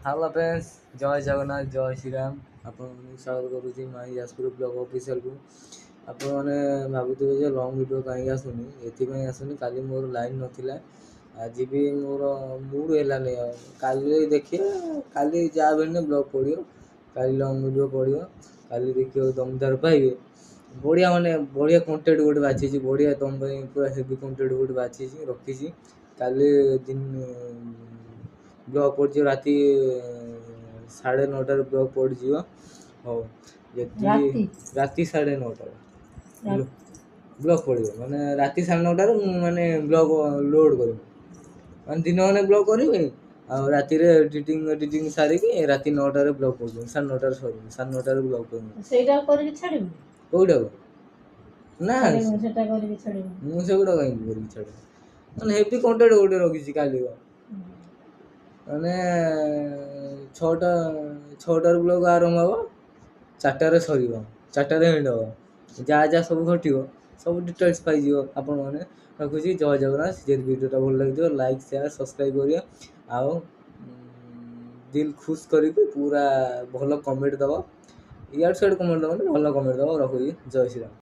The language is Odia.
ହ୍ୟାଲୋ ଫ୍ରେଣ୍ଡସ୍, ଜୟ ଜଗନ୍ନାଥ, ଜୟ ଶ୍ରୀରାମ। ଆପଣଙ୍କୁ ସ୍ୱାଗତ କରୁଛି ମାଇ ଯାଜପୁର ବ୍ଲଗ୍ ଅଫିସିଆଲକୁ। ଆପଣମାନେ ଭାବୁଥିବେ ଯେ ଲଙ୍ଗ୍ ଭିଡ଼ିଓ କାହିଁକି ଆସୁନି। ଏଥିପାଇଁ ଆସୁନି, କାଲି ମୋର ଲାଇନ୍ ନଥିଲା। ଆଜି ବି ମୋର ମୁଡ୍ ହେଲାନି। ଆଉ କାଲି ଦେଖିବା, କାଲି ଯାହା ବି ହେଲେ ବ୍ଲଗ୍ ପଡ଼ିବ, କାଲି ଲଙ୍ଗ୍ ଭିଡ଼ିଓ ପଡ଼ିବ। କାଲି ଦେଖିବାକୁ ଦମଦାର ପାଇବେ। ବଢ଼ିଆ ବଢ଼ିଆ କଣ୍ଟେଣ୍ଟ ଗୋଟେ ବାଛିଛି, ବଢ଼ିଆ ତୁମ ପାଇଁ ପୁରା ହେଭି କଣ୍ଟେଣ୍ଟ ଗୋଟେ ବାଛିଛି ରଖିଛି। କାଲି ବ୍ଲଗ୍ ପଡ଼ିଯିବ ରାତି 9:30 ବ୍ଲଗ୍ ପଡ଼ିଯିବ। ହଉ, ଯେତିକି ରାତି 9:30 ବ୍ଲଗ୍ ପଡ଼ିବ, ମାନେ ରାତି 9:30 ମୁଁ ବ୍ଲଗ୍ ଲୋଡ଼୍ କରିବି। ଦିନ ବ୍ଲଗ୍ କରିବି, ଆଉ ରାତିରେ ଏଡ଼ିଟିଂ ସାରିକି ରାତି 9:00 ବ୍ଲଗ୍ ପଡ଼ିଯିବ। 9:30 ସରିବ, 9:30 ବ୍ଲଗ୍ କରିବି। ସେଇଟା କରିକି ଛାଡ଼ିବୁ? କୋଉଟାକୁ? ନା ସେଟା କରିକି ଛାଡ଼ିବୁ? ମୁଁ ସେଗୁଡ଼ା କାହିଁକି କରିକି ଛାଡ଼ିବି? ହେଭି କଣ୍ଟେଣ୍ଟ ଗୋଟେ ରଖିଛି କାଲିର। 6ଟାରୁ ବ୍ଲଗ୍ ଆରମ୍ଭ ହେବ, 4ଟାରେ ସରିବ, 4ଟାରେ ଏଣ୍ଡ ହେବ। ଯାହା ସବୁ ଘଟିବ ସବୁ ଡିଟେଲ୍ସ ପାଇଯିବ ଆପଣମାନେ। ରଖୁଛି, ଜୟ ଜଗନ୍ନାଥ। ଯଦି ଭିଡ଼ିଓଟା ଭଲ ଲାଗିଥିବ ଲାଇକ୍, ସେୟାର, ସବସ୍କ୍ରାଇବ୍ କରିବା। ଆଉ ଦିଲ୍ ଖୁସ୍ କରିକି ପୁରା ଭଲ କମେଣ୍ଟ ଦେବ। ଇଆଡ଼ୁ ସିଆଡ଼ୁ କମେଣ୍ଟ ଦେବନି, ଭଲ କମେଣ୍ଟ ଦେବ। ରଖୁଛି, ଜୟ ଶ୍ରୀରାମ।